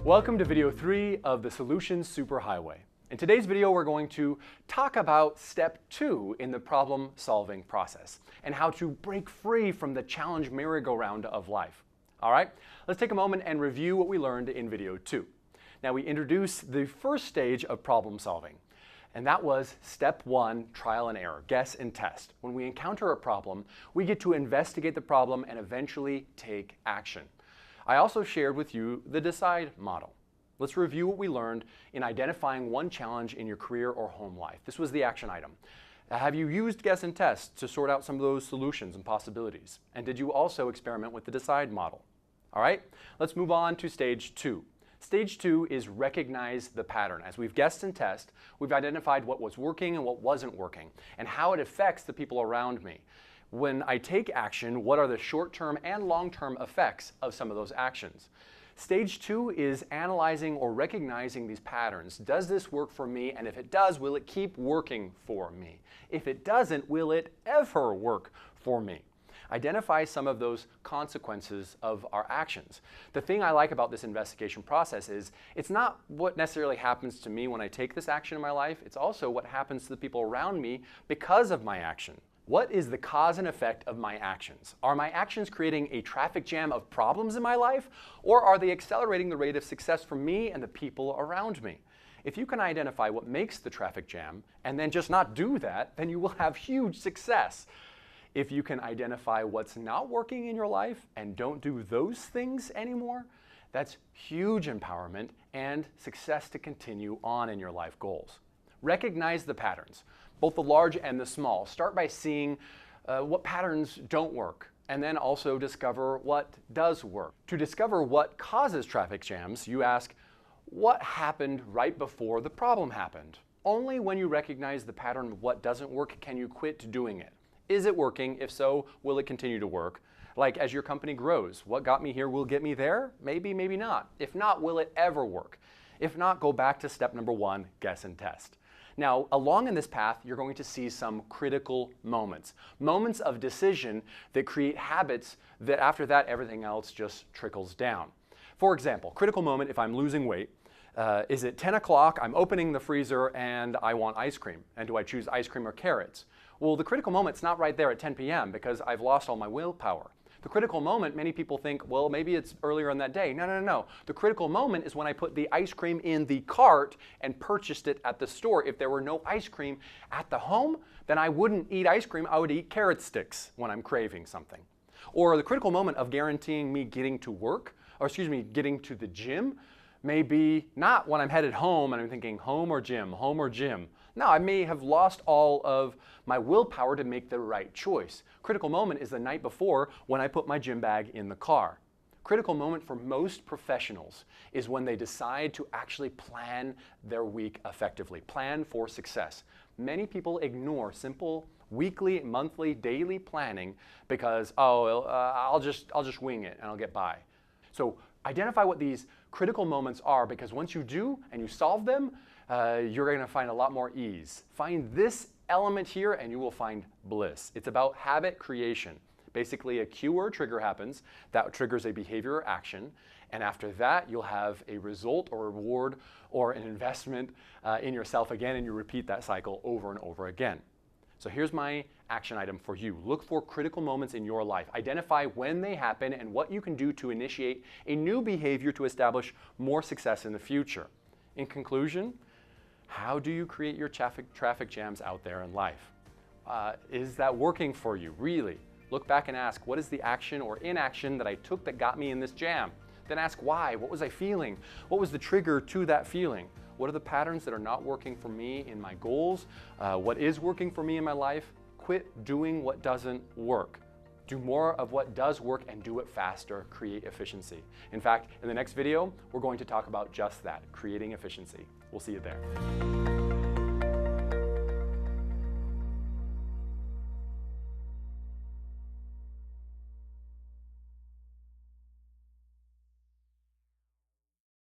Welcome to video 3 of the Solutions Superhighway. In today's video, we're going to talk about step 2 in the problem-solving process and how to break free from the challenge merry-go-round of life. All right, let's take a moment and review what we learned in video 2. Now, we introduced the first stage of problem solving, and that was step 1, trial and error, guess and test. When we encounter a problem, we get to investigate the problem and eventually take action. I also shared with you the decide model. Let's review what we learned in identifying one challenge in your career or home life. This was the action item. Have you used guess and test to sort out some of those solutions and possibilities? And did you also experiment with the decide model? All right, let's move on to stage 2. Stage 2 is recognize the pattern. As we've guessed and test, we've identified what was working and what wasn't working, and how it affects the people around me. When I take action, what are the short-term and long-term effects of some of those actions? Stage 2 is analyzing or recognizing these patterns. Does this work for me? And if it does, will it keep working for me? If it doesn't, will it ever work for me? Identify some of those consequences of our actions. The thing I like about this investigation process is it's not what necessarily happens to me when I take this action in my life, it's also what happens to the people around me because of my action. What is the cause and effect of my actions? Are my actions creating a traffic jam of problems in my life, or are they accelerating the rate of success for me and the people around me? If you can identify what makes the traffic jam and then just not do that, then you will have huge success. If you can identify what's not working in your life and don't do those things anymore, that's huge empowerment and success to continue on in your life goals. Recognize the patterns, both the large and the small. Start by seeing what patterns don't work, and then also discover what does work. To discover what causes traffic jams, you ask, what happened right before the problem happened? Only when you recognize the pattern of what doesn't work can you quit doing it. Is it working? If so, will it continue to work? Like as your company grows, what got me here will get me there? Maybe, maybe not. If not, will it ever work? If not, go back to step number 1, guess and test. Now, along in this path, you're going to see some critical moments. Moments of decision that create habits that after that, everything else just trickles down. For example, critical moment if I'm losing weight, is it 10 o'clock, I'm opening the freezer and I want ice cream. And do I choose ice cream or carrots? Well, the critical moment's not right there at 10 p.m. because I've lost all my willpower. The critical moment, many people think, well, maybe it's earlier in that day. No, no, no, no. The critical moment is when I put the ice cream in the cart and purchased it at the store. If there were no ice cream at the home, then I wouldn't eat ice cream. I would eat carrot sticks when I'm craving something. Or the critical moment of guaranteeing me getting to work, or excuse me, getting to the gym, may be not when I'm headed home and I'm thinking home or gym, home or gym. No, I may have lost all of my willpower to make the right choice. Critical moment is the night before when I put my gym bag in the car. Critical moment for most professionals is when they decide to actually plan their week effectively, plan for success. Many people ignore simple weekly, monthly, daily planning because, I'll just wing it and I'll get by. So identify what these critical moments are, because once you do and you solve them, you're going to find a lot more ease. Find this element here and you will find bliss. It's about habit creation. Basically, a cue or a trigger happens that triggers a behavior or action, and after that you'll have a result or reward or an investment in yourself again, and you repeat that cycle over and over again. So here's my action item for you. Look for critical moments in your life. Identify when they happen and what you can do to initiate a new behavior to establish more success in the future. In conclusion, how do you create your traffic jams out there in life? Is that working for you, really? Look back and ask, what is the action or inaction that I took that got me in this jam? Then ask why. What was I feeling? What was the trigger to that feeling? What are the patterns that are not working for me in my goals? What is working for me in my life? Quit doing what doesn't work. Do more of what does work and do it faster. Create efficiency. In fact, in the next video, we're going to talk about just that, creating efficiency. We'll see you there.